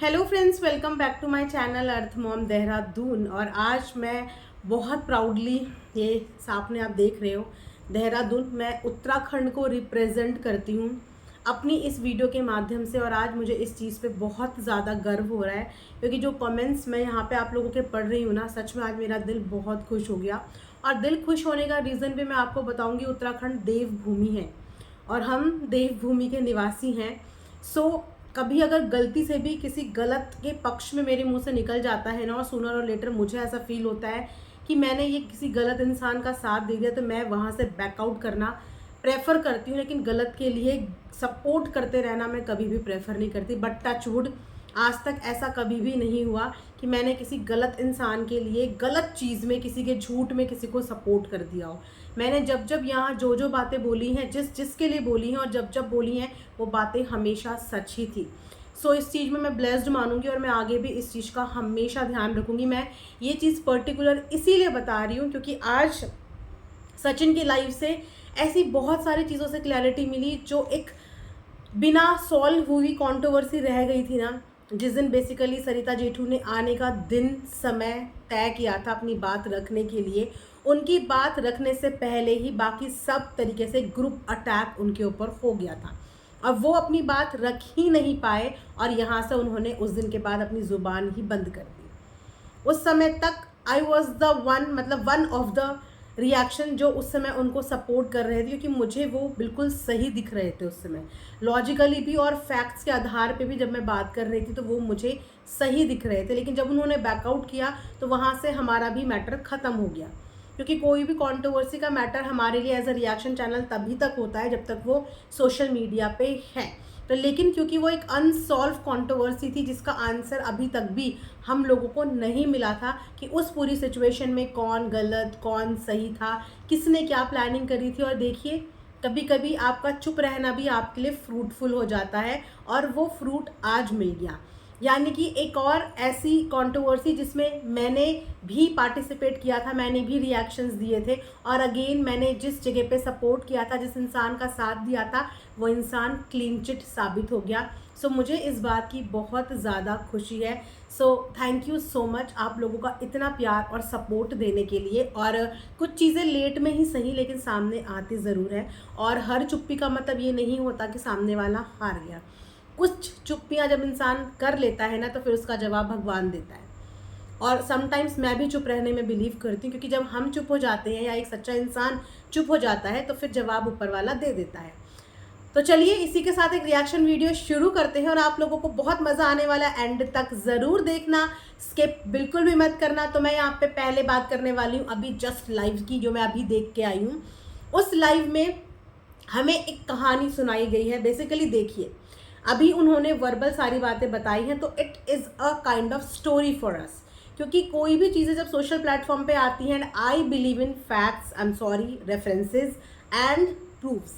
Hello friends, welcome back to my channel Earth Mom Dehradun. और आज मैं बहुत प्राउडली, ये सामने आप देख रहे हो देहरादून, मैं उत्तराखंड को रिप्रेजेंट करती हूँ अपनी इस वीडियो के माध्यम से। और आज मुझे इस चीज़ पे बहुत ज़्यादा गर्व हो रहा है क्योंकि जो कमेंट्स मैं यहाँ पे आप लोगों के पढ़ रही हूँ ना, सच में आज मेरा दिल बहुत खुश हो गया। और दिल खुश होने का रीज़न भी मैं आपको बताऊँगी। उत्तराखंड देवभूमि है और हम देवभूमि के निवासी हैं। सो कभी अगर गलती से भी किसी गलत के पक्ष में मेरे मुंह से निकल जाता है ना, और सूनर और लेटर मुझे ऐसा फील होता है कि मैंने ये किसी गलत इंसान का साथ दे दिया, तो मैं वहाँ से बैकआउट करना प्रेफर करती हूँ। लेकिन गलत के लिए सपोर्ट करते रहना मैं कभी भी प्रेफर नहीं करती। बट टचवुड, आज तक ऐसा कभी भी नहीं हुआ कि मैंने किसी गलत इंसान के लिए गलत चीज़ में, किसी के झूठ में किसी को सपोर्ट कर दिया हो। मैंने जब जब यहाँ जो जो बातें बोली हैं, जिस जिसके लिए बोली हैं और जब जब बोली हैं, वो बातें हमेशा सच ही थी। सो इस चीज़ में मैं ब्लेस्ड मानूंगी और मैं आगे भी इस चीज़ का हमेशा ध्यान रखूंगी। मैं ये चीज़ पर्टिकुलर इसीलिए बता रही हूँ क्योंकि आज सचिन की लाइफ से ऐसी बहुत सारी चीज़ों से क्लैरिटी मिली जो एक बिना सॉल्व हुई कंट्रोवर्सी रह गई थी ना। जिस दिन बेसिकली सरिता जेठू ने आने का दिन समय तय किया था अपनी बात रखने के लिए, उनकी बात रखने से पहले ही बाकी सब तरीके से ग्रुप अटैक उनके ऊपर हो गया था। अब वो अपनी बात रख ही नहीं पाए और यहाँ से उन्होंने उस दिन के बाद अपनी ज़ुबान ही बंद कर दी। उस समय तक आई वॉज द वन, मतलब वन ऑफ द रिएक्शन जो उस समय उनको सपोर्ट कर रहे थे, क्योंकि मुझे वो बिल्कुल सही दिख रहे थे उस समय। लॉजिकली भी और फैक्ट्स के आधार पे भी जब मैं बात कर रही थी तो वो मुझे सही दिख रहे थे। लेकिन जब उन्होंने बैकआउट किया तो वहाँ से हमारा भी मैटर ख़त्म हो गया। क्योंकि कोई भी कंट्रोवर्सी का मैटर हमारे लिए एज अ रिएक्शन चैनल तभी तक होता है जब तक वो सोशल मीडिया पे है। तो लेकिन क्योंकि वो एक अनसॉल्व कंट्रोवर्सी थी जिसका आंसर अभी तक भी हम लोगों को नहीं मिला था कि उस पूरी सिचुएशन में कौन गलत कौन सही था, किसने क्या प्लानिंग करी थी। और देखिए, कभी कभी आपका चुप रहना भी आपके लिए फ्रूटफुल हो जाता है और वो फ्रूट आज मिल गया। यानी कि एक और ऐसी कंट्रोवर्सी जिसमें मैंने भी पार्टिसिपेट किया था, मैंने भी रिएक्शंस दिए थे, और अगेन मैंने जिस जगह पे सपोर्ट किया था, जिस इंसान का साथ दिया था, वो इंसान क्लीन चिट साबित हो गया। सो मुझे इस बात की बहुत ज़्यादा खुशी है। So thank you so much आप लोगों का इतना प्यार और सपोर्ट देने के लिए। और कुछ चीज़ें लेट में ही सही लेकिन सामने आती ज़रूर है। और हर चुप्पी का मतलब ये नहीं होता कि सामने वाला हार गया। कुछ चुप्पियाँ जब इंसान कर लेता है ना, तो फिर उसका जवाब भगवान देता है। और समटाइम्स मैं भी चुप रहने में बिलीव करती हूँ, क्योंकि जब हम चुप हो जाते हैं या एक सच्चा इंसान चुप हो जाता है तो फिर जवाब ऊपर वाला दे देता है। तो चलिए इसी के साथ एक रिएक्शन वीडियो शुरू करते हैं और आप लोगों को बहुत मज़ा आने वाला, एंड तक ज़रूर देखना, स्किप बिल्कुल भी मत करना। तो मैं यहाँ पे पहले बात करने वाली हूँ अभी जस्ट लाइव की, जो मैं अभी देख के आई हूँ। उस लाइव में हमें एक कहानी सुनाई गई है। बेसिकली देखिए, अभी उन्होंने वर्बल सारी बातें बताई हैं, तो it is a kind of story for us. क्योंकि कोई भी चीज़ें जब सोशल प्लेटफॉर्म पे आती हैं, and I believe in facts, I am sorry, references and proofs,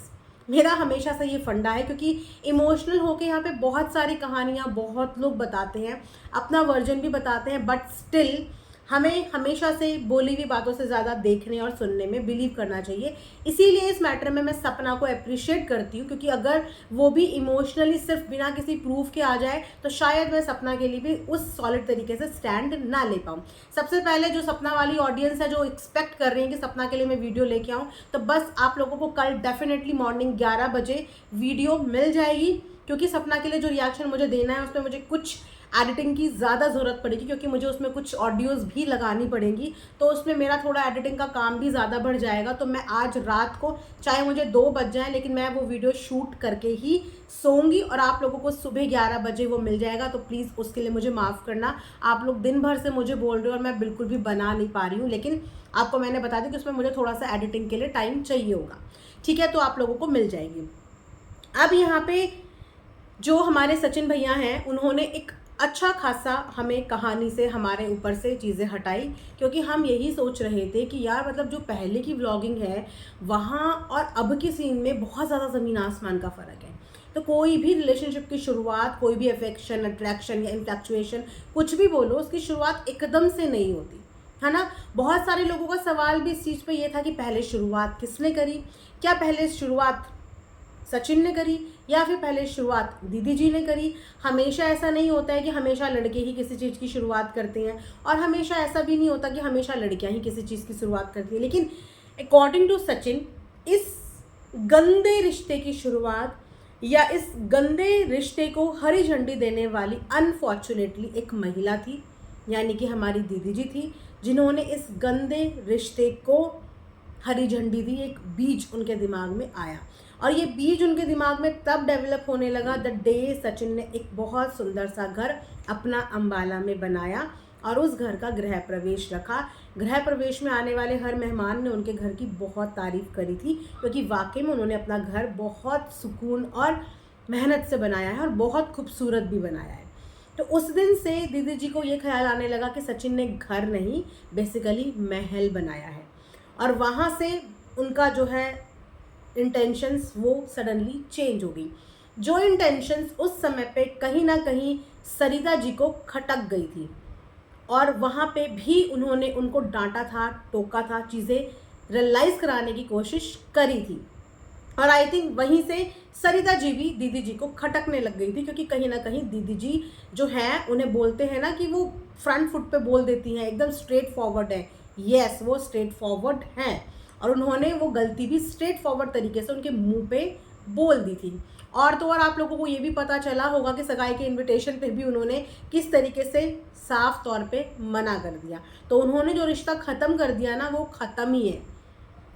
मेरा हमेशा से ये फंडा है। क्योंकि इमोशनल होके यहाँ पे बहुत सारी कहानियाँ बहुत लोग बताते हैं, अपना वर्जन भी बताते हैं, बट स्टिल हमें हमेशा से बोली हुई बातों से ज़्यादा देखने और सुनने में बिलीव करना चाहिए। इसीलिए इस मैटर में मैं सपना को अप्रिशिएट करती हूँ, क्योंकि अगर वो भी इमोशनली सिर्फ बिना किसी प्रूफ के आ जाए तो शायद मैं सपना के लिए भी उस सॉलिड तरीके से स्टैंड ना ले पाऊँ। सबसे पहले जो सपना वाली ऑडियंस है, जो एक्सपेक्ट कर रही है कि सपना के लिए मैं वीडियो लेके आऊँ, तो बस आप लोगों को कल डेफिनेटली मॉर्निंग 11 बजे वीडियो मिल जाएगी। क्योंकि सपना के लिए जो रिएक्शन मुझे देना है उसमें मुझे कुछ एडिटिंग की ज़्यादा ज़रूरत पड़ेगी, क्योंकि मुझे उसमें कुछ ऑडियोज़ भी लगानी पड़ेंगी, तो उसमें मेरा थोड़ा एडिटिंग का काम भी ज़्यादा बढ़ जाएगा। तो मैं आज रात को, चाहे मुझे 2 बज जाए, लेकिन मैं वो वीडियो शूट करके ही सोऊंगी और आप लोगों को सुबह 11 बजे वो मिल जाएगा। तो प्लीज़ उसके लिए मुझे माफ़ करना। आप लोग दिन भर से मुझे बोल रहे हो और मैं बिल्कुल भी बना नहीं पा रही हूँ, लेकिन आपको मैंने बता दी कि उसमें मुझे थोड़ा सा एडिटिंग के लिए टाइम चाहिए होगा। ठीक है, तो आप लोगों को मिल जाएगी। अब यहाँ पे जो हमारे सचिन भैया हैं, उन्होंने एक अच्छा खासा हमें कहानी से, हमारे ऊपर से चीज़ें हटाई। क्योंकि हम यही सोच रहे थे कि यार, मतलब जो पहले की व्लॉगिंग है वहाँ और अब की सीन में बहुत ज़्यादा ज़मीन आसमान का फ़र्क है। तो कोई भी रिलेशनशिप की शुरुआत, कोई भी अफेक्शन, अट्रैक्शन या इन्फ्लैक्चुएशन, कुछ भी बोलो, उसकी शुरुआत एकदम से नहीं होती है ना। बहुत सारे लोगों का सवाल भी इस चीज़ पे ये था कि पहले शुरुआत किसने करी, क्या पहले शुरुआत सचिन ने करी या फिर पहले शुरुआत दीदी जी ने करी। हमेशा ऐसा नहीं होता है कि हमेशा लड़के ही किसी चीज़ की शुरुआत करते हैं, और हमेशा ऐसा भी नहीं होता कि हमेशा लड़कियां ही किसी चीज़ की शुरुआत करती हैं। लेकिन अकॉर्डिंग टू सचिन, इस गंदे रिश्ते की शुरुआत या इस गंदे रिश्ते को हरी झंडी देने वाली अनफॉर्चुनेटली एक महिला थी, यानी कि हमारी दीदी जी थी, जिन्होंने इस गंदे रिश्ते को हरी झंडी दी। एक बीज उनके दिमाग में आया, और ये बीज उनके दिमाग में तब डेवलप होने लगा द डे सचिन ने एक बहुत सुंदर सा घर अपना अंबाला में बनाया और उस घर का गृह प्रवेश रखा। गृह प्रवेश में आने वाले हर मेहमान ने उनके घर की बहुत तारीफ करी थी, क्योंकि वाकई में उन्होंने अपना घर बहुत सुकून और मेहनत से बनाया है और बहुत खूबसूरत भी बनाया है। तो उस दिन से दीदी जी को ये ख्याल आने लगा कि सचिन ने घर नहीं, बेसिकली महल बनाया है, और वहाँ से उनका जो है इंटेंशंस वो सडनली चेंज हो गई। जो इंटेंशंस उस समय पे कहीं ना कहीं सरिता जी को खटक गई थी, और वहाँ पे भी उन्होंने उनको डांटा था, टोका था, चीज़ें रियलाइज़ कराने की कोशिश करी थी, और आई थिंक वहीं से सरिता जी भी दीदी जी को खटकने लग गई थी, क्योंकि कहीं ना कहीं दीदी जी जो है, उन्हें बोलते हैं ना कि वो फ्रंट फुट पे बोल देती हैं, एकदम स्ट्रेट फॉरवर्ड है। यस, वो स्ट्रेट फॉरवर्ड हैं, और उन्होंने वो गलती भी स्ट्रेट फॉरवर्ड तरीके से उनके मुंह पे बोल दी थी। और तो और आप लोगों को ये भी पता चला होगा कि सगाई के इनविटेशन पे भी उन्होंने किस तरीके से साफ तौर पे मना कर दिया। तो उन्होंने जो रिश्ता ख़त्म कर दिया ना, वो ख़त्म ही है।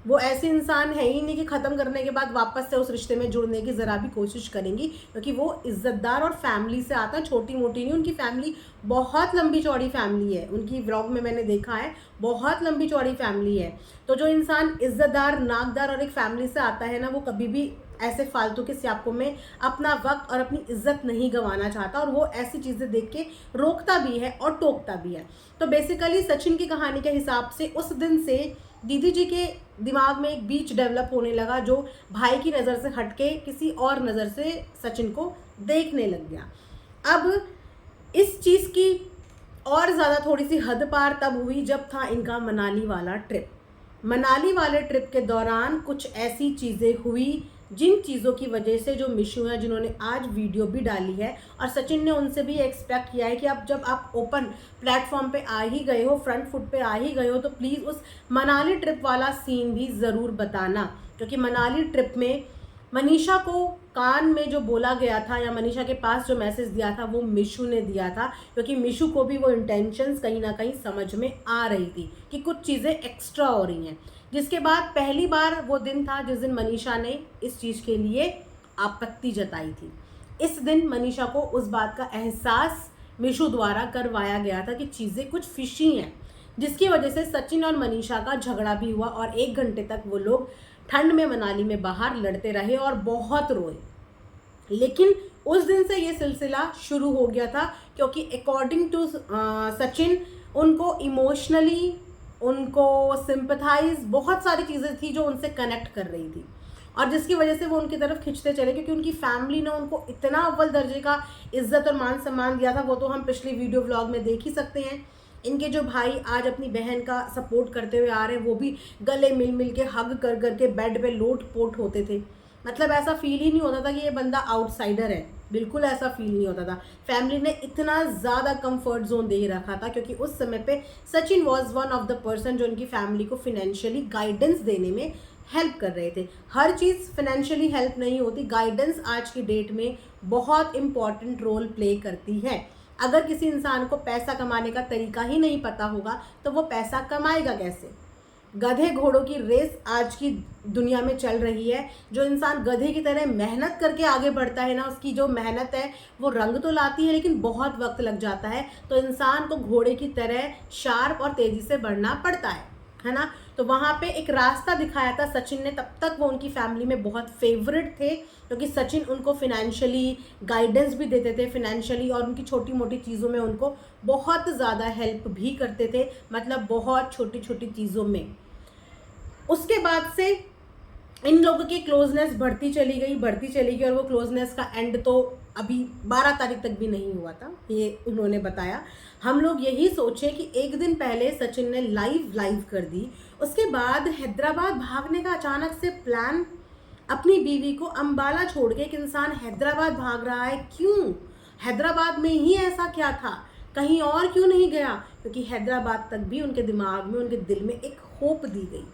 वो ऐसे इंसान है ही नहीं कि ख़त्म करने के बाद वापस से उस रिश्ते में जुड़ने की ज़रा भी कोशिश करेंगी, क्योंकि वो इज़्ज़तदार और फैमिली से आता है, छोटी मोटी नहीं। उनकी फैमिली बहुत लंबी चौड़ी फैमिली है, उनकी व्लॉग में मैंने देखा है, बहुत लंबी चौड़ी फैमिली है। तो जो इंसान इज़्ज़तदार, नाकदार और एक फैमिली से आता है ना, वो कभी भी ऐसे फालतू के स्यापों में अपना वक्त और अपनी इज्जत नहीं गंवाना चाहता, और वो ऐसी चीज़ें देख के रोकता भी है और टोकता भी है। तो बेसिकली सचिन की कहानी के हिसाब से उस दिन से दीदी जी के दिमाग में एक बीज डेवलप होने लगा, जो भाई की नज़र से हटके किसी और नज़र से सचिन को देखने लग गया। अब इस चीज़ की और ज़्यादा थोड़ी सी हद पार तब हुई जब था इनका मनाली वाला ट्रिप। मनाली वाले ट्रिप के दौरान कुछ ऐसी चीज़ें हुई जिन चीज़ों की वजह से जो मिशू है, जिन्होंने आज वीडियो भी डाली है, और सचिन ने उनसे भी एक्सपेक्ट किया है कि अब जब आप ओपन प्लेटफॉर्म पे आ ही गए हो, फ्रंट फुट पे आ ही गए हो, तो प्लीज़ उस मनाली ट्रिप वाला सीन भी ज़रूर बताना। क्योंकि मनाली ट्रिप में मनीषा को कान में जो बोला गया था, या मनीषा के पास जो मैसेज दिया था, वो मिशू ने दिया था, क्योंकि मिशू को भी वो इंटेंशंस कहीं ना कहीं समझ में आ रही थी कि कुछ चीज़ें एक्स्ट्रा हो रही हैं। जिसके बाद पहली बार वो दिन था जिस दिन मनीषा ने इस चीज़ के लिए आपत्ति जताई थी। इस दिन मनीषा को उस बात का एहसास मिशू द्वारा करवाया गया था कि चीज़ें कुछ फिशी हैं, जिसकी वजह से सचिन और मनीषा का झगड़ा भी हुआ, और 1 घंटे तक वो लोग ठंड में मनाली में बाहर लड़ते रहे और बहुत रोए। लेकिन उस दिन से ये सिलसिला शुरू हो गया था, क्योंकि अकॉर्डिंग टू सचिन, उनको इमोशनली, उनको सिंपथाइज, बहुत सारी चीज़ें थी जो उनसे कनेक्ट कर रही थी, और जिसकी वजह से वो उनकी तरफ खिंचते चले, क्योंकि उनकी फैमिली ने उनको इतना अव्वल दर्जे का इज्जत और मान सम्मान दिया था। वो तो हम पिछली वीडियो व्लॉग में देख ही सकते हैं। इनके जो भाई आज अपनी बहन का सपोर्ट करते हुए आ रहे हैं, वो भी गले मिल मिल के, हग कर करके बेड पे लोट पोट होते थे। मतलब ऐसा फील ही नहीं होता था कि ये बंदा आउटसाइडर है, बिल्कुल ऐसा फील नहीं होता था। फैमिली ने इतना ज़्यादा कंफर्ट जोन दे रखा था, क्योंकि उस समय पे Sachin was one of the person जो उनकी फैमिली को फिनेंशियली गाइडेंस देने में हेल्प कर रहे थे। हर चीज़ फिनेंशियली हेल्प नहीं होती, गाइडेंस आज की डेट में बहुत इंपॉर्टेंट रोल प्ले करती है। अगर किसी इंसान को पैसा कमाने का तरीका ही नहीं पता होगा, तो वो पैसा कमाएगा कैसे? गधे घोड़ों की रेस आज की दुनिया में चल रही है। जो इंसान गधे की तरह मेहनत करके आगे बढ़ता है ना, उसकी जो मेहनत है वो रंग तो लाती है, लेकिन बहुत वक्त लग जाता है। तो इंसान को घोड़े की तरह शार्प और तेज़ी से बढ़ना पड़ता है ना। तो वहाँ पे एक रास्ता दिखाया था सचिन ने। तब तक वो उनकी फैमिली में बहुत फेवरेट थे, क्योंकि सचिन उनको फिनेंशियली गाइडेंस भी देते थे, फिनेंशियली, और उनकी छोटी मोटी चीज़ों में उनको बहुत ज़्यादा हेल्प भी करते थे, मतलब बहुत छोटी छोटी चीज़ों में। उसके बाद से इन लोगों की क्लोजनेस बढ़ती चली गई, और वो क्लोजनेस का एंड तो अभी 12 तारीख तक भी नहीं हुआ था, ये उन्होंने बताया। हम लोग यही सोचे कि एक दिन पहले सचिन ने लाइव कर दी, उसके बाद हैदराबाद भागने का अचानक से प्लान अपनी बीवी को अंबाला छोड़ के एक इंसान हैदराबाद भाग रहा है, क्यों? हैदराबाद में ही ऐसा क्या था, कहीं और क्यों नहीं गया? क्योंकि हैदराबाद तक भी उनके दिमाग में, उनके दिल में एक होप दी गई।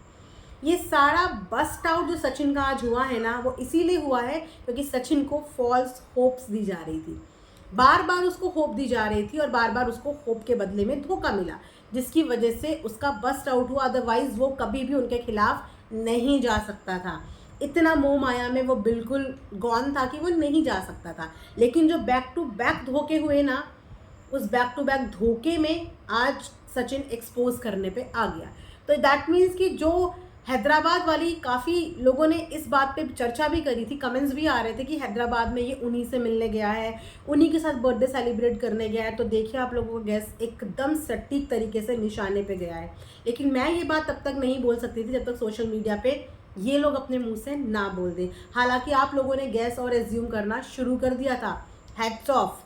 ये सारा बस्ट आउट जो सचिन का आज हुआ है ना, वो इसीलिए हुआ है क्योंकि सचिन को फॉल्स होप्स दी जा रही थी। बार बार उसको होप दी जा रही थी और बार बार उसको होप के बदले में धोखा मिला, जिसकी वजह से उसका बस्ट आउट हुआ। अदरवाइज वो कभी भी उनके खिलाफ नहीं जा सकता था। इतना मोह माया में वो बिल्कुल गॉन था कि वो नहीं जा सकता था। लेकिन जो बैक टू बैक धोखे हुए ना, उस बैक टू बैक धोखे में आज सचिन एक्सपोज करने पे आ गया। तो दैट मीन्स कि जो हैदराबाद वाली, काफ़ी लोगों ने इस बात पे चर्चा भी करी थी, कमेंट्स भी आ रहे थे कि हैदराबाद में ये उन्हीं से मिलने गया है, उन्हीं के साथ बर्थडे सेलिब्रेट करने गया है। तो देखिए आप लोगों का गैस एकदम सटीक तरीके से निशाने पे गया है। लेकिन मैं ये बात तब तक नहीं बोल सकती थी जब तक सोशल मीडिया पे ये लोग अपने मुंह से ना बोल दें। हालांकि आप लोगों ने गैस और एज्यूम करना शुरू कर दिया था। हैट्स ऑफ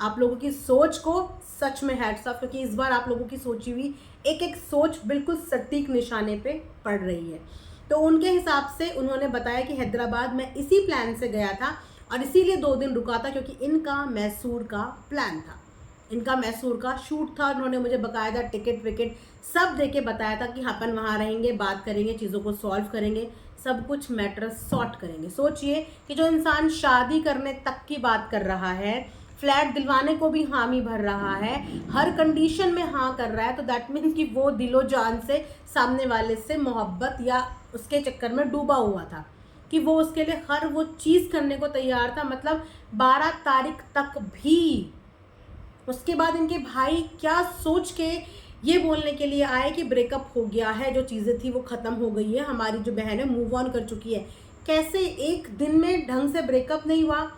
आप लोगों की सोच को, सच में हैट्स ऑफ, क्योंकि इस बार आप लोगों की सोची हुई एक एक सोच बिल्कुल सटीक निशाने पे पड़ रही है। तो उनके हिसाब से उन्होंने बताया कि हैदराबाद में इसी प्लान से गया था और इसीलिए 2 दिन रुका था, क्योंकि इनका मैसूर का प्लान था, इनका मैसूर का शूट था। उन्होंने मुझे बकायदा टिकट विकेट सब दे के बताया था कि अपन वहाँ रहेंगे, बात करेंगे, चीज़ों को सॉल्व करेंगे, सब कुछ मैटर सॉर्ट करेंगे। सोचिए कि जो इंसान शादी करने तक की बात कर रहा है, फ्लैट दिलवाने को भी हामी भर रहा है, हर कंडीशन में हाँ कर रहा है, तो दैट मीन्स कि वो दिलो जान से सामने वाले से मोहब्बत या उसके चक्कर में डूबा हुआ था, कि वो उसके लिए हर वो चीज़ करने को तैयार था। मतलब 12 तारीख तक भी। उसके बाद इनके भाई क्या सोच के ये बोलने के लिए आए कि ब्रेकअप हो गया है, जो चीज़ें थी वो ख़त्म हो गई है, हमारी जो बहन है मूव ऑन कर चुकी है। कैसे एक दिन में ढंग से ब्रेकअप नहीं हुआ,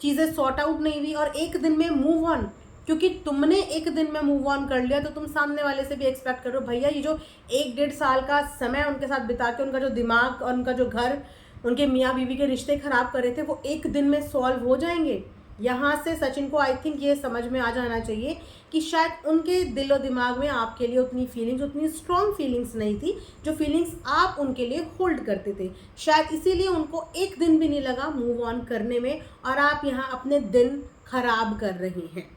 चीज़ें सॉर्ट आउट नहीं हुई और एक दिन में मूव ऑन? क्योंकि तुमने एक दिन में मूव ऑन कर लिया तो तुम सामने वाले से भी एक्सपेक्ट करो भैया ये जो 1-1.5 साल का समय उनके साथ बिता के उनका जो दिमाग और उनका जो घर, उनके मियाँ बीवी के रिश्ते खराब कर रहे थे, वो एक दिन में सॉल्व हो जाएंगे। यहाँ से सचिन को आई थिंक ये समझ में आ जाना चाहिए कि शायद उनके दिलो दिमाग में आपके लिए उतनी फीलिंग्स, उतनी स्ट्रॉन्ग फीलिंग्स नहीं थी जो फीलिंग्स आप उनके लिए होल्ड करते थे। शायद इसीलिए उनको एक दिन भी नहीं लगा मूव ऑन करने में, और आप यहाँ अपने दिन खराब कर रहे हैं।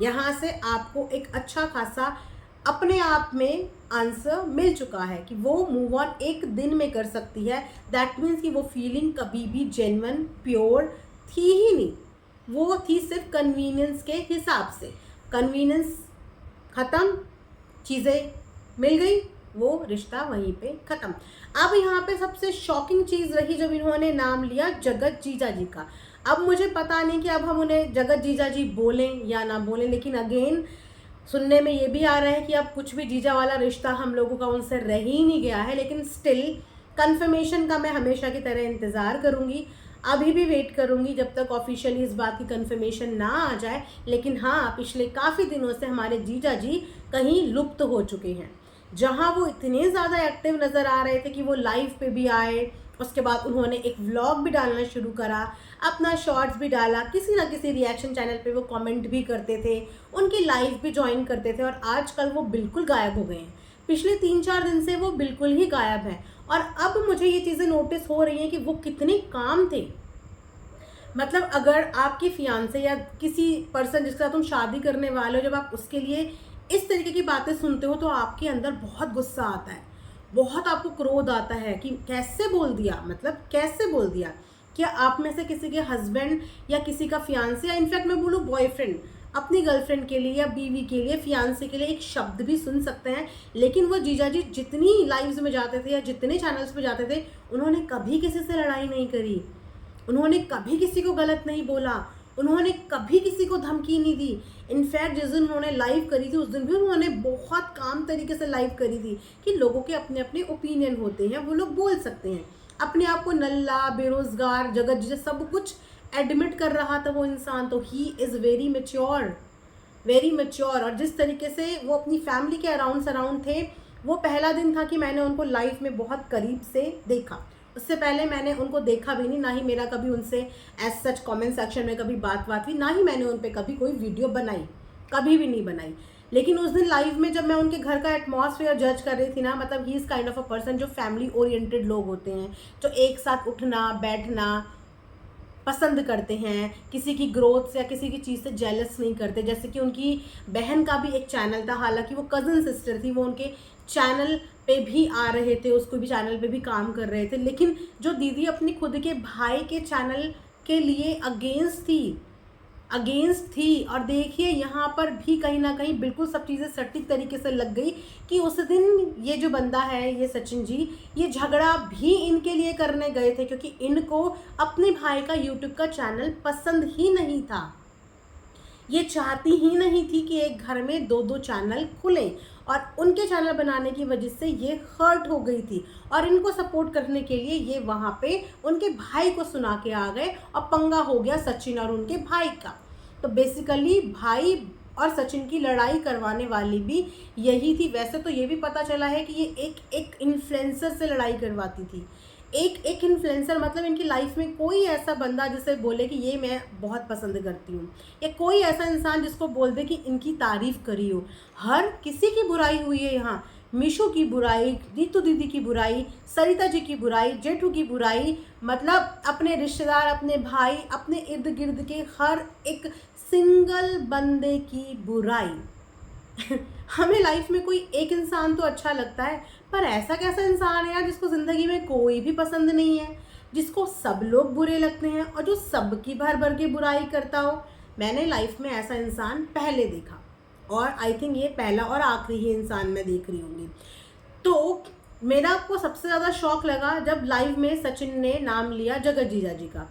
यहाँ से आपको एक अच्छा खासा अपने आप में आंसर मिल चुका है कि वो मूव ऑन एक दिन में कर सकती है। दैट मीन्स कि वो फीलिंग कभी भी जेन्युइन प्योर थी ही नहीं, वो थी सिर्फ कन्वीनियंस के हिसाब से। कन्वीनियंस ख़त्म, चीज़ें मिल गई, वो रिश्ता वहीं पे ख़त्म। अब यहाँ पे सबसे शॉकिंग चीज़ रही जब इन्होंने नाम लिया जगत जीजा जी का। अब मुझे पता नहीं कि अब हम उन्हें जगत जीजा जी बोलें या ना बोलें, लेकिन अगेन सुनने में ये भी आ रहा है कि अब कुछ भी जीजा वाला रिश्ता हम लोगों का उनसे रह ही नहीं गया है। लेकिन स्टिल कन्फर्मेशन का मैं हमेशा की तरह इंतज़ार करूँगी, अभी भी वेट करूंगी जब तक ऑफिशियली इस बात की कंफर्मेशन ना आ जाए। लेकिन हाँ, पिछले काफ़ी दिनों से हमारे जीजा जी कहीं लुप्त हो चुके हैं। जहाँ वो इतने ज़्यादा एक्टिव नज़र आ रहे थे कि वो लाइव पे भी आए, उसके बाद उन्होंने एक व्लॉग भी डालना शुरू करा, अपना शॉर्ट्स भी डाला, किसी ना किसी रिएक्शन चैनल पे वो कमेंट भी करते थे, उनकी लाइव भी ज्वाइन करते थे, और आजकल वो बिल्कुल गायब हो गए हैं। पिछले 3-4 दिन से वो बिल्कुल ही गायब हैं। और अब मुझे ये चीज़ें नोटिस हो रही हैं कि वो कितने काम थे। मतलब अगर आपकी फियांसे या किसी पर्सन जिसके साथ तुम शादी करने वाले हो, जब आप उसके लिए इस तरीके की बातें सुनते हो तो आपके अंदर बहुत गुस्सा आता है, बहुत आपको क्रोध आता है कि कैसे बोल दिया, मतलब कैसे बोल दिया। क्या आप में से किसी के हस्बैंड या किसी का फियांसे या इनफैक्ट मैं बोलूँ बॉयफ्रेंड अपनी गर्लफ्रेंड के लिए या बीवी के लिए, फियांसे के लिए एक शब्द भी सुन सकते हैं? लेकिन वो जीजा जी जितनी लाइव्स में जाते थे या जितने चैनल्स पे जाते थे, उन्होंने कभी किसी से लड़ाई नहीं करी, उन्होंने कभी किसी को गलत नहीं बोला, उन्होंने कभी किसी को धमकी नहीं दी। इनफैक्ट जिस दिन उन्होंने लाइव करी थी उस दिन भी उन्होंने बहुत काम तरीके से लाइव करी थी कि लोगों के अपने अपने ओपिनियन होते हैं, वो लोग बोल सकते हैं। अपने आप को नल्ला, बेरोजगार, जगत जिसे सब कुछ एडमिट कर रहा था वो इंसान। तो he is very mature, very mature. और जिस तरीके से वो अपनी फैमिली के अराउंड सराउंड थे, वो पहला दिन था कि मैंने उनको लाइफ में बहुत करीब से देखा। उससे पहले मैंने उनको देखा भी नहीं, ना ही मेरा कभी उनसे एज सच कमेंट सेक्शन में कभी बात हुई, ना ही मैंने उन पर कभी कोई वीडियो बनाई, कभी भी नहीं बनाई। लेकिन उस दिन लाइव में जब मैं उनके घर का एटमॉस्फेयर जज कर रही थी ना, मतलब he is kind of a person जो फैमिली ओरिएंटेड लोग होते हैं, जो एक साथ उठना बैठना पसंद करते हैं, किसी की ग्रोथ से या किसी की चीज़ से जेलस नहीं करते। जैसे कि उनकी बहन का भी एक चैनल था, हालांकि वो कज़न सिस्टर थी, वो उनके चैनल पे भी आ रहे थे, उसको भी चैनल पे भी काम कर रहे थे, लेकिन जो दीदी अपनी खुद के भाई के चैनल के लिए अगेंस्ट थी। और देखिए यहाँ पर भी कहीं ना कहीं बिल्कुल सब चीज़ें सटीक तरीके से लग गई कि उस दिन ये जो बंदा है, ये सचिन जी, ये झगड़ा भी इनके लिए करने गए थे, क्योंकि इनको अपने भाई का यूट्यूब का चैनल पसंद ही नहीं था। ये चाहती ही नहीं थी कि एक घर में दो दो चैनल खुलें, और उनके चैनल बनाने की वजह से ये हर्ट हो गई थी, और इनको सपोर्ट करने के लिए ये वहाँ पे उनके भाई को सुना के आ गए, और पंगा हो गया सचिन और उनके भाई का। तो बेसिकली भाई और सचिन की लड़ाई करवाने वाली भी यही थी। वैसे तो ये भी पता चला है कि ये एक इन्फ्लुएंसर से लड़ाई करवाती थी। एक इन्फ्लुएंसर, मतलब इनकी लाइफ में कोई ऐसा बंदा जिसे बोले कि ये मैं बहुत पसंद करती हूँ, या कोई ऐसा इंसान जिसको बोल दे कि इनकी तारीफ करी हो। हर किसी की बुराई हुई है यहाँ। मीशू की बुराई, नीतू दीदी की बुराई, सरिता जी की बुराई, जेठू की बुराई, मतलब अपने रिश्तेदार, अपने भाई, अपने इर्द गिर्द के हर एक सिंगल बंदे की बुराई। हमें लाइफ में कोई एक इंसान तो अच्छा लगता है, पर ऐसा कैसा इंसान है यार जिसको ज़िंदगी में कोई भी पसंद नहीं है, जिसको सब लोग बुरे लगते हैं और जो सबकी भर भर के बुराई करता हो। मैंने लाइफ में ऐसा इंसान पहले देखा, और आई थिंक ये पहला और आखिरी ही इंसान मैं देख रही होंगी। तो मेरा को सबसे ज़्यादा शौक लगा जब लाइव में सचिन ने नाम लिया जगत जीजा जी का,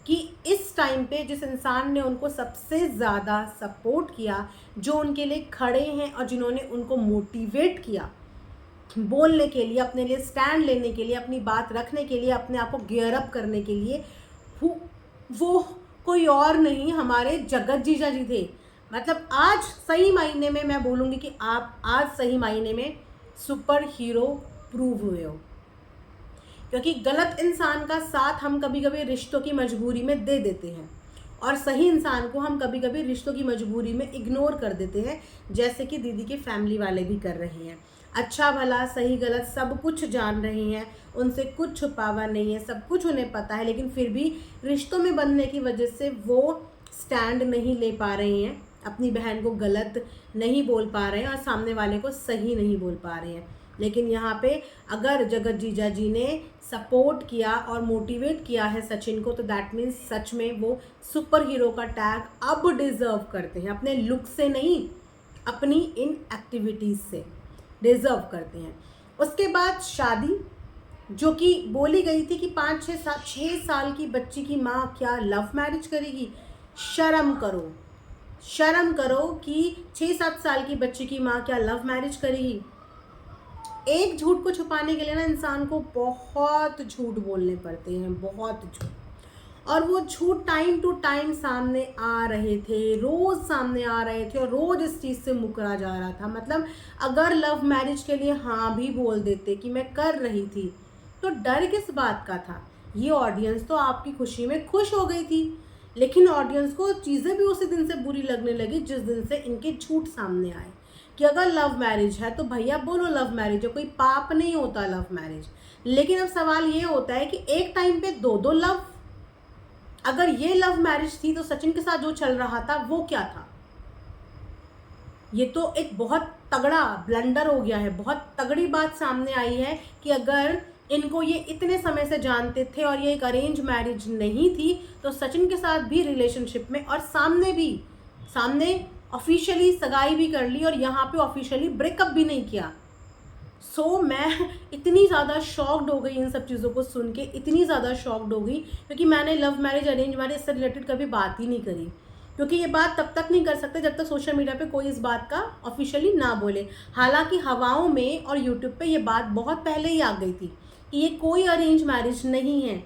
कि इस टाइम पे जिस इंसान ने उनको सबसे ज़्यादा सपोर्ट किया, जो उनके लिए खड़े हैं और जिन्होंने उनको मोटिवेट किया बोलने के लिए, अपने लिए स्टैंड लेने के लिए, अपनी बात रखने के लिए, अपने आप को गियर अप करने के लिए, वो कोई और नहीं, हमारे जगत जीजा जी थे। मतलब आज सही मायने में मैं बोलूँगी कि आप आज सही मायने में सुपर हीरो प्रूव हुए हो, क्योंकि गलत इंसान का साथ हम कभी कभी रिश्तों की मजबूरी में दे देते हैं, और सही इंसान को हम कभी कभी रिश्तों की मजबूरी में इग्नोर कर देते हैं, जैसे कि दीदी के फैमिली वाले भी कर रहे हैं। अच्छा भला सही गलत सब कुछ जान रहे हैं, उनसे कुछ छुपावा नहीं है, सब कुछ उन्हें पता है, लेकिन फिर भी रिश्तों में बनने की वजह से वो स्टैंड नहीं ले पा रहे हैं, अपनी बहन को गलत नहीं बोल पा रहे हैं और सामने वाले को सही नहीं बोल पा रहे हैं। लेकिन यहाँ पे अगर जगत जीजा जी ने सपोर्ट किया और मोटिवेट किया है सचिन को, तो दैट मीन्स सच में वो सुपर हीरो का टैग अब डिज़र्व करते हैं, अपने लुक से नहीं, अपनी इन एक्टिविटीज़ से डिज़र्व करते हैं। उसके बाद शादी, जो कि बोली गई थी कि 5-6 साल की बच्ची की माँ क्या लव मैरिज करेगी। शर्म करो, शर्म करो कि 6-7 साल की बच्ची की माँ क्या लव मैरिज करेगी। एक झूठ को छुपाने के लिए ना इंसान को बहुत झूठ बोलने पड़ते हैं, बहुत झूठ, और वो झूठ टाइम टू टाइम सामने आ रहे थे, रोज़ सामने आ रहे थे, और रोज़ इस चीज़ से मुकरा जा रहा था। मतलब अगर लव मैरिज के लिए हाँ भी बोल देते कि मैं कर रही थी, तो डर किस बात का था। ये ऑडियंस तो आपकी खुशी में खुश हो गई थी, लेकिन ऑडियंस को चीज़ें भी उसी दिन से बुरी लगने लगी जिस दिन से इनके झूठ सामने आए कि अगर लव मैरिज है तो भैया बोलो लव मैरिज है, कोई पाप नहीं होता लव मैरिज। लेकिन अब सवाल ये होता है कि एक टाइम पे दो दो लव, अगर ये लव मैरिज थी तो सचिन के साथ जो चल रहा था वो क्या था। ये तो एक बहुत तगड़ा ब्लंडर हो गया है, बहुत तगड़ी बात सामने आई है कि अगर इनको ये इतने समय से जानते थे और ये एक अरेंज मैरिज नहीं थी, तो सचिन के साथ भी रिलेशनशिप में और सामने ऑफिशियली सगाई भी कर ली और यहाँ पे ऑफिशियली ब्रेकअप भी नहीं किया। मैं इतनी ज़्यादा शॉक्ड हो गई इन सब चीज़ों को सुन के, इतनी ज़्यादा शॉक्ड हो गई, क्योंकि मैंने लव मैरिज अरेंज मैरिज से रिलेटेड कभी बात ही नहीं करी, क्योंकि ये बात तब तक नहीं कर सकते जब तक सोशल मीडिया पे कोई इस बात का ऑफिशियली ना बोले। हालांकि हवाओं में और यूट्यूब पे ये बात बहुत पहले ही आ गई थी कि ये कोई अरेंज मैरिज नहीं है,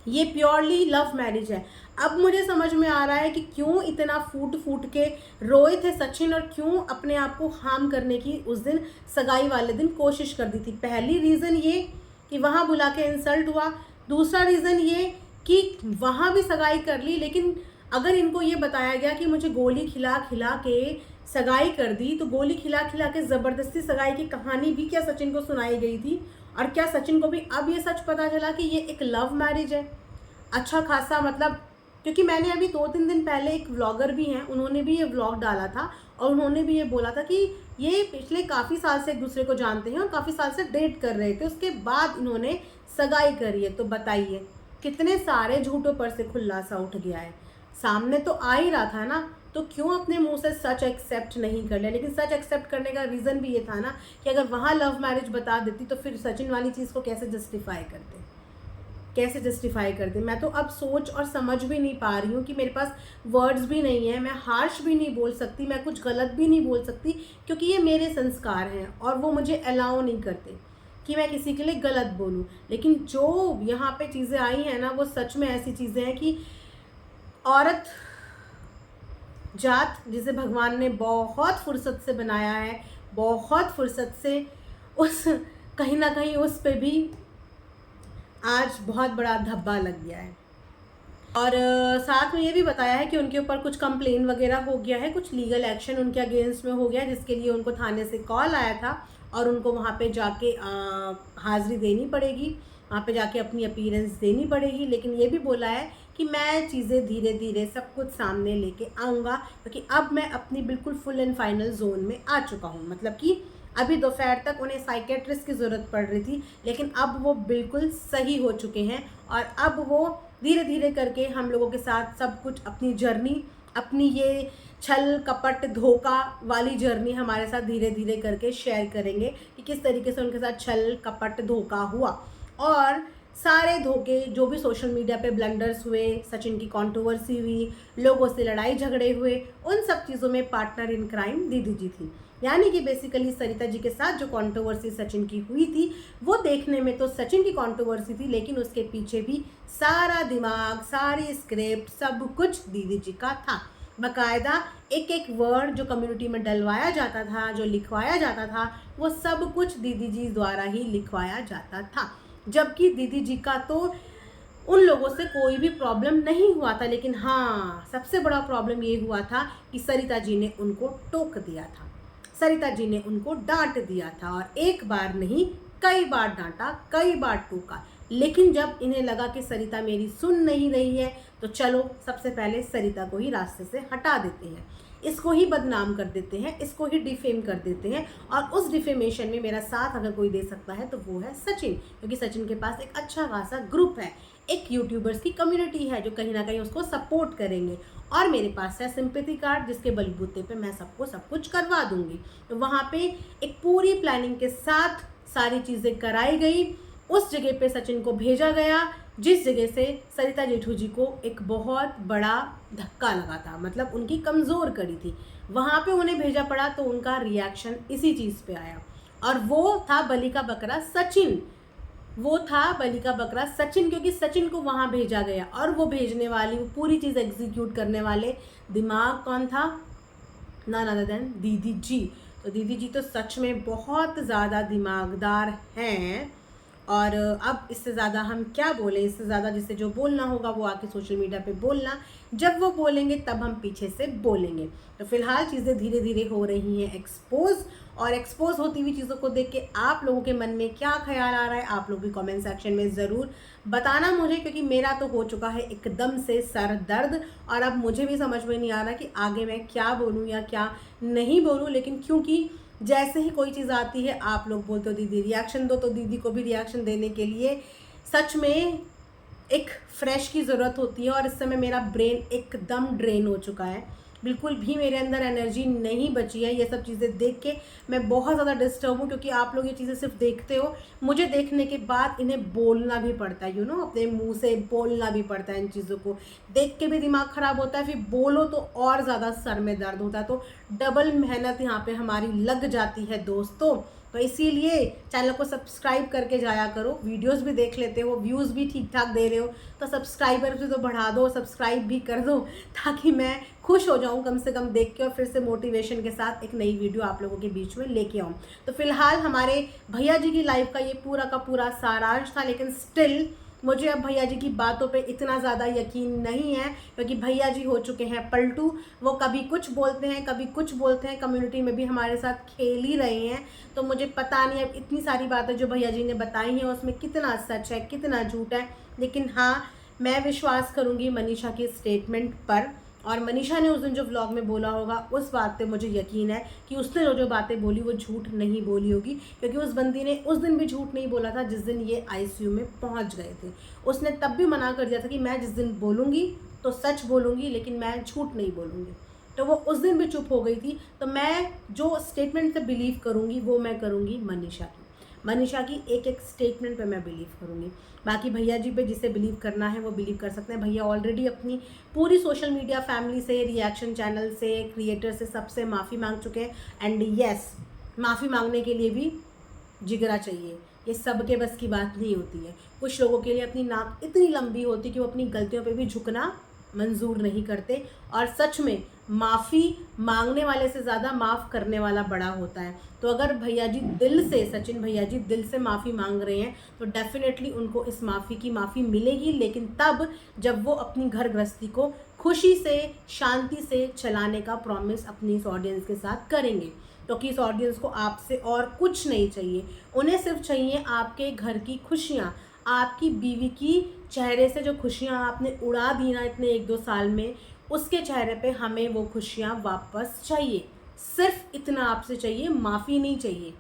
ये प्योरली लव मैरिज है। अब मुझे समझ में आ रहा है कि क्यों इतना फूट फूट के रोए थे सचिन, और क्यों अपने आप को हार्म करने की उस दिन सगाई वाले दिन कोशिश कर दी थी। पहली रीज़न ये कि वहाँ बुला के इंसल्ट हुआ, दूसरा रीज़न ये कि वहाँ भी सगाई कर ली, लेकिन अगर इनको ये बताया गया कि मुझे गोली खिला खिला के सगाई कर दी, तो गोली खिला खिला के ज़बरदस्ती सगाई की कहानी भी क्या सचिन को सुनाई गई थी? और क्या सचिन को भी अब ये सच पता चला कि ये एक लव मैरिज है? अच्छा खासा मतलब, क्योंकि मैंने अभी 2-3 दिन पहले एक व्लॉगर भी हैं, उन्होंने भी ये व्लॉग डाला था और उन्होंने भी ये बोला था कि ये पिछले काफ़ी साल से एक दूसरे को जानते हैं और काफ़ी साल से डेट कर रहे थे, उसके बाद इन्होंने सगाई करी है। तो बताइए कितने सारे झूठों पर से खुलासा उठ गया है। सामने तो आ ही रहा था ना, तो क्यों अपने मुंह से सच एक्सेप्ट नहीं कर लिया? लेकिन सच एक्सेप्ट करने का रीज़न भी ये था ना कि अगर वहाँ लव मैरिज बता देती तो फिर सचिन वाली चीज़ को कैसे जस्टिफाई करते, कैसे जस्टिफाई करते? मैं तो अब सोच और समझ भी नहीं पा रही हूँ कि मेरे पास वर्ड्स भी नहीं है, मैं हार्श भी नहीं बोल सकती, मैं कुछ गलत भी नहीं बोल सकती, क्योंकि ये मेरे संस्कार हैं और वो मुझे अलाउ नहीं करते कि मैं किसी के लिए गलत बोलूँ। लेकिन जो यहाँ पे चीज़ें आई हैं ना, वो सच में ऐसी चीज़ें हैं कि औरत जात जिसे भगवान ने बहुत फुर्सत से बनाया है, बहुत फुर्सत से, उस कहीं ना कहीं उस पे भी आज बहुत बड़ा धब्बा लग गया है। और साथ में ये भी बताया है कि उनके ऊपर कुछ कंप्लेन वगैरह हो गया है, कुछ लीगल एक्शन उनके अगेंस्ट में हो गया, जिसके लिए उनको थाने से कॉल आया था और उनको वहाँ पे जाके हाज़िरी देनी पड़ेगी, वहाँ पे जाके अपनी अपीयरेंस देनी पड़ेगी। लेकिन ये भी बोला है कि मैं चीज़ें धीरे धीरे सब कुछ सामने लेके आऊँगा, क्योंकि अब मैं अपनी बिल्कुल फुल एंड फाइनल जोन में आ चुका हूँ। मतलब कि अभी दोपहर तक उन्हें साइकेट्रिस्ट की ज़रूरत पड़ रही थी, लेकिन अब वो बिल्कुल सही हो चुके हैं और अब वो धीरे धीरे करके हम लोगों के साथ सब कुछ अपनी जर्नी, अपनी ये छल कपट धोखा वाली जर्नी हमारे साथ धीरे धीरे करके शेयर करेंगे कि किस तरीके से उनके साथ छल कपट धोखा हुआ। और सारे धोखे जो भी सोशल मीडिया पे ब्लंडर्स हुए, सचिन की कंट्रोवर्सी हुई, लोगों से लड़ाई झगड़े हुए, उन सब चीज़ों में पार्टनर इन क्राइम दीदी जी थी। यानी कि बेसिकली सरिता जी के साथ जो कंट्रोवर्सी सचिन की हुई थी, वो देखने में तो सचिन की कंट्रोवर्सी थी, लेकिन उसके पीछे भी सारा दिमाग, सारी स्क्रिप्ट, सब कुछ दीदी जी का था। बाकायदा एक एक वर्ड जो कम्युनिटी में डलवाया जाता था, जो लिखवाया जाता था, वो सब कुछ दीदी जी द्वारा ही लिखवाया जाता था। जबकि दीदी जी का तो उन लोगों से कोई भी प्रॉब्लम नहीं हुआ था, लेकिन हाँ, सबसे बड़ा प्रॉब्लम ये हुआ था कि सरिता जी ने उनको टोक दिया था, सरिता जी ने उनको डांट दिया था। और एक बार नहीं, कई बार डांटा, कई बार टोका। लेकिन जब इन्हें लगा कि सरिता मेरी सुन नहीं रही है, तो चलो सबसे पहले सरिता को ही रास्ते से हटा देते हैं, इसको ही बदनाम कर देते हैं, इसको ही डिफेम कर देते हैं। और उस डिफेमेशन में मेरा साथ अगर कोई दे सकता है तो वो है सचिन, क्योंकि सचिन के पास एक अच्छा खासा ग्रुप है, एक यूट्यूबर्स की कम्युनिटी है जो कहीं ना कहीं उसको सपोर्ट करेंगे, और मेरे पास है सिंपैथी कार्ड जिसके बलबूते पे मैं सबको सब कुछ करवा दूंगी। तो वहाँ पे एक पूरी प्लानिंग के साथ सारी चीज़ें कराई गई। उस जगह पे सचिन को भेजा गया जिस जगह से सरिता जेठू जी को एक बहुत बड़ा धक्का लगा था, मतलब उनकी कमज़ोर कड़ी थी, वहाँ पे उन्हें भेजा पड़ा। तो उनका रिएक्शन इसी चीज़ पे आया, और वो था बलि का बकरा सचिन, वो था बलि का बकरा सचिन, क्योंकि सचिन को वहाँ भेजा गया और वो भेजने वाली, वो पूरी चीज़ एग्जीक्यूट करने वाले दिमाग कौन था? नन अदर देन दीदी जी। तो दीदी जी तो सच में बहुत ज़्यादा दिमागदार हैं। और अब इससे ज़्यादा हम क्या बोलें, इससे ज़्यादा जिससे जो बोलना होगा वो आके सोशल मीडिया पे बोलना, जब वो बोलेंगे तब हम पीछे से बोलेंगे। तो फिलहाल चीज़ें धीरे धीरे हो रही हैं एक्सपोज, और एक्सपोज होती हुई चीज़ों को देख के आप लोगों के मन में क्या ख्याल आ रहा है, आप लोग भी कमेंट सेक्शन में ज़रूर बताना मुझे, क्योंकि मेरा तो हो चुका है एकदम से सर दर्द, और अब मुझे भी समझ में नहीं आ रहा कि आगे मैं क्या बोलूँ या क्या नहीं बोलूँ। लेकिन क्योंकि जैसे ही कोई चीज़ आती है आप लोग बोलते हो दीदी रिएक्शन दो, तो दीदी को भी रिएक्शन देने के लिए सच में एक फ्रेश की ज़रूरत होती है। और इस समय मेरा ब्रेन एकदम ड्रेन हो चुका है, बिल्कुल भी मेरे अंदर एनर्जी नहीं बची है। ये सब चीज़ें देख के मैं बहुत ज़्यादा डिस्टर्ब हूँ, क्योंकि आप लोग ये चीज़ें सिर्फ देखते हो, मुझे देखने के बाद इन्हें बोलना भी पड़ता है, अपने मुंह से बोलना भी पड़ता है। इन चीज़ों को देख के भी दिमाग ख़राब होता है, फिर बोलो तो और ज़्यादा सर में दर्द होता है। तो डबल मेहनत यहाँ पर हमारी लग जाती है दोस्तों। तो इसीलिए चैनल को सब्सक्राइब करके जाया करो, वीडियोस भी देख लेते हो, व्यूज़ भी ठीक ठाक दे रहे हो, तो सब्सक्राइबर भी तो बढ़ा दो, सब्सक्राइब भी कर दो, ताकि मैं खुश हो जाऊं कम से कम देख के, और फिर से मोटिवेशन के साथ एक नई वीडियो आप लोगों के बीच में लेके आऊं। तो फिलहाल हमारे भैया जी की लाइफ का ये पूरा का पूरा सारांश था, लेकिन स्टिल मुझे अब भैया जी की बातों पे इतना ज़्यादा यकीन नहीं है, क्योंकि भैया जी हो चुके हैं पलटू। वो कभी कुछ बोलते हैं, कभी कुछ बोलते हैं, कम्युनिटी में भी हमारे साथ खेल ही रहे हैं। तो मुझे पता नहीं अब इतनी सारी बातें जो भैया जी ने बताई हैं उसमें कितना सच है, कितना झूठ है। लेकिन हाँ, मैं विश्वास करूँगी मनीषा के स्टेटमेंट पर, और मनीषा ने उस दिन जो व्लॉग में बोला होगा उस बात पे मुझे यकीन है कि उसने जो जो बातें बोली वो झूठ नहीं बोली होगी, क्योंकि उस बंदी ने उस दिन भी झूठ नहीं बोला था जिस दिन ये आईसीयू में पहुंच गए थे। उसने तब भी मना कर दिया था कि मैं जिस दिन बोलूँगी तो सच बोलूँगी, लेकिन मैं झूठ नहीं बोलूँगी। तो वो उस दिन भी चुप हो गई थी। तो मैं जो स्टेटमेंट से बिलीव करूँगी वो मैं करूँगी मनीषा की एक एक स्टेटमेंट पे मैं बिलीव करूँगी। बाकी भैया जी पे जिसे बिलीव करना है वो बिलीव कर सकते हैं। भैया ऑलरेडी अपनी पूरी सोशल मीडिया फैमिली से, रिएक्शन चैनल से, क्रिएटर से, सबसे माफ़ी मांग चुके हैं। एंड यस, माफ़ी मांगने के लिए भी जिगरा चाहिए। ये सबके बस की बात नहीं होती है। कुछ लोगों के लिए अपनी नाक इतनी लंबी होती है कि वो अपनी गलतियों पे भी झुकना मंजूर नहीं करते। और सच में माफ़ी मांगने वाले से ज़्यादा माफ़ करने वाला बड़ा होता है। तो अगर भैया जी दिल से, सचिन भैया जी दिल से माफ़ी मांग रहे हैं तो डेफिनेटली उनको इस माफ़ी मिलेगी, लेकिन तब जब वो अपनी घर गृहस्थी को खुशी से, शांति से चलाने का प्रॉमिस अपनी इस ऑडियंस के साथ करेंगे। क्योंकि इस ऑडियंस को आपसे और कुछ नहीं चाहिए। उन्हें सिर्फ चाहिए आपके घर की खुशियाँ, आपकी बीवी की चेहरे से जो खुशियाँ आपने उड़ा दी ना इतने 1-2 साल में, उसके चेहरे पे हमें वो खुशियाँ वापस चाहिए। सिर्फ इतना आपसे चाहिए, माफ़ी नहीं चाहिए।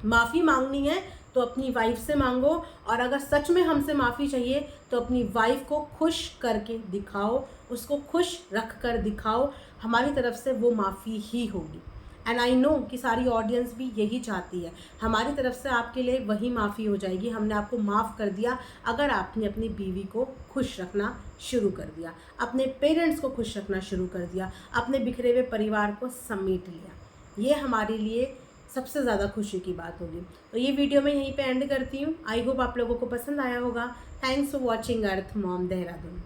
माफ़ी मांगनी है तो अपनी वाइफ से मांगो, और अगर सच में हमसे माफ़ी चाहिए तो अपनी वाइफ को खुश करके दिखाओ, उसको खुश रख कर दिखाओ। हमारी तरफ से वो माफ़ी ही होगी। एंड आई नो कि सारी ऑडियंस भी यही चाहती है। हमारी तरफ से आपके लिए वही माफ़ी हो जाएगी। हमने आपको माफ़ कर दिया अगर आपने अपनी बीवी को खुश रखना शुरू कर दिया, अपने पेरेंट्स को खुश रखना शुरू कर दिया, अपने बिखरे हुए परिवार को समेट लिया। ये हमारे लिए सबसे ज़्यादा खुशी की बात होगी। तो ये वीडियो मैं यहीं पे एंड करती हूँ। आई होप आप लोगों को पसंद आया होगा। Thanks for watching earth Mom Dehradun.